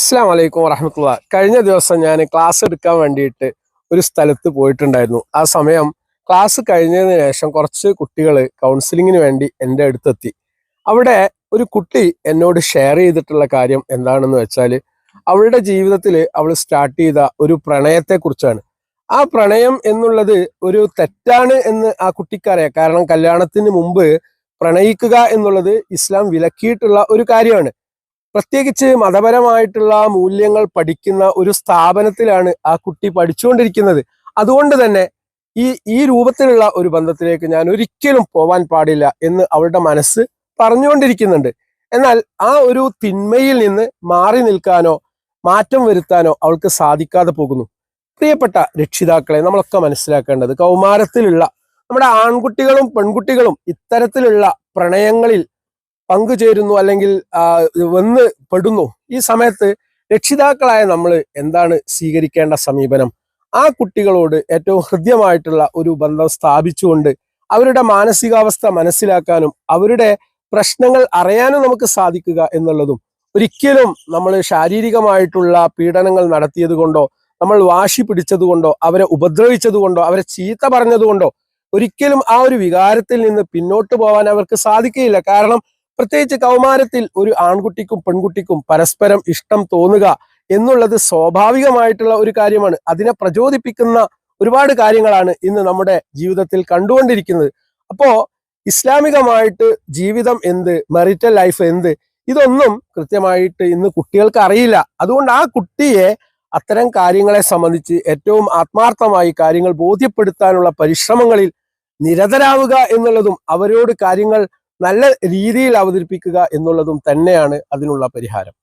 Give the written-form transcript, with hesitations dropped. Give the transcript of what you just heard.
അസ്സലാമു അലൈക്കും വറഹ്മത്തുള്ളാഹി. കഴിഞ്ഞ ദിവസം ഞാൻ ക്ലാസ് എടുക്കാൻ വേണ്ടിയിട്ട് ഒരു സ്ഥലത്ത് പോയിട്ടുണ്ടായിരുന്നു. ആ സമയം ക്ലാസ് കഴിഞ്ഞതിന് ശേഷം കുറച്ച് കുട്ടികൾ കൗൺസിലിങ്ങിന് വേണ്ടി എൻ്റെ അടുത്തെത്തി. അവിടെ ഒരു കുട്ടി എന്നോട് ഷെയർ ചെയ്തിട്ടുള്ള കാര്യം എന്താണെന്ന് വെച്ചാൽ, അവളുടെ ജീവിതത്തിൽ അവൾ സ്റ്റാർട്ട് ചെയ്ത ഒരു പ്രണയത്തെക്കുറിച്ചാണ്. ആ പ്രണയം എന്നുള്ളത് ഒരു തെറ്റാണ് എന്ന് ആ കുട്ടിക്കറിയാം. കാരണം കല്യാണത്തിന് മുമ്പ് പ്രണയിക്കുക എന്നുള്ളത് ഇസ്ലാം വിലക്കിയിട്ടുള്ള ഒരു കാര്യമാണ്. പ്രത്യേകിച്ച് മതപരമായിട്ടുള്ള മൂല്യങ്ങൾ പഠിക്കുന്ന ഒരു സ്ഥാപനത്തിലാണ് ആ കുട്ടി പഠിച്ചുകൊണ്ടിരിക്കുന്നത്. അതുകൊണ്ട് തന്നെ ഈ ഈ രൂപത്തിലുള്ള ഒരു ബന്ധത്തിലേക്ക് ഞാൻ ഒരിക്കലും പോവാൻ പാടില്ല എന്ന് അവളുടെ മനസ്സ് പറഞ്ഞുകൊണ്ടിരിക്കുന്നുണ്ട്. എന്നാൽ ആ ഒരു തിന്മയിൽ നിന്ന് മാറി നിൽക്കാനോ മാറ്റം വരുത്താനോ അവൾക്ക് സാധിക്കാതെ പോകുന്നു. പ്രിയപ്പെട്ട രക്ഷിതാക്കളെ, നമ്മളൊക്കെ മനസ്സിലാക്കേണ്ടത്, കൗമാരത്തിലുള്ള നമ്മുടെ ആൺകുട്ടികളും പെൺകുട്ടികളും ഇത്തരത്തിലുള്ള പ്രണയങ്ങളിൽ പങ്കുചേരുന്നു, അല്ലെങ്കിൽ വന്ന് പെടുന്നു. ഈ സമയത്ത് രക്ഷിതാക്കളായ നമ്മൾ എന്താണ് സ്വീകരിക്കേണ്ട സമീപനം? ആ കുട്ടികളോട് ഏറ്റവും ഹൃദ്യമായിട്ടുള്ള ഒരു ബന്ധം സ്ഥാപിച്ചുകൊണ്ട് അവരുടെ മാനസികാവസ്ഥ മനസ്സിലാക്കാനും അവരുടെ പ്രശ്നങ്ങൾ അറിയാനും നമുക്ക് സാധിക്കുക എന്നുള്ളതും, ഒരിക്കലും നമ്മൾ ശാരീരികമായിട്ടുള്ള പീഡനങ്ങൾ നടത്തിയത് കൊണ്ടോ നമ്മൾ വാശി പിടിച്ചത് കൊണ്ടോ അവരെ ഉപദ്രവിച്ചത് കൊണ്ടോ അവരെ ചീത്ത പറഞ്ഞത് കൊണ്ടോ ഒരിക്കലും ആ ഒരു വികാരത്തിൽ നിന്ന് പിന്നോട്ട് പോകാൻ അവർക്ക് സാധിക്കുകയില്ല. കാരണം പ്രത്യേകിച്ച് കൗമാരത്തിൽ ഒരു ആൺകുട്ടിക്കും പെൺകുട്ടിക്കും പരസ്പരം ഇഷ്ടം തോന്നുക എന്നുള്ളത് സ്വാഭാവികമായിട്ടുള്ള ഒരു കാര്യമാണ്. അതിനെ പ്രചോദിപ്പിക്കുന്ന ഒരുപാട് കാര്യങ്ങളാണ് ഇന്ന് നമ്മുടെ ജീവിതത്തിൽ കണ്ടുകൊണ്ടിരിക്കുന്നത്. അപ്പോ ഇസ്ലാമികമായിട്ട് ജീവിതം എന്ത്, മെറിറ്റൽ ലൈഫ് എന്ത്, ഇതൊന്നും കൃത്യമായിട്ട് ഇന്ന് കുട്ടികൾക്ക് അറിയില്ല. അതുകൊണ്ട് ആ കുട്ടിയെ അത്തരം കാര്യങ്ങളെ സംബന്ധിച്ച് ഏറ്റവും ആത്മാർത്ഥമായി കാര്യങ്ങൾ ബോധ്യപ്പെടുത്താനുള്ള പരിശ്രമങ്ങളിൽ നിരതരാവുക എന്നുള്ളതും അവരോട് കാര്യങ്ങൾ നല്ല രീതിയിൽ അവതരിപ്പിക്കുക എന്നുള്ളതും തന്നെയാണ് അതിനുള്ള പരിഹാരം.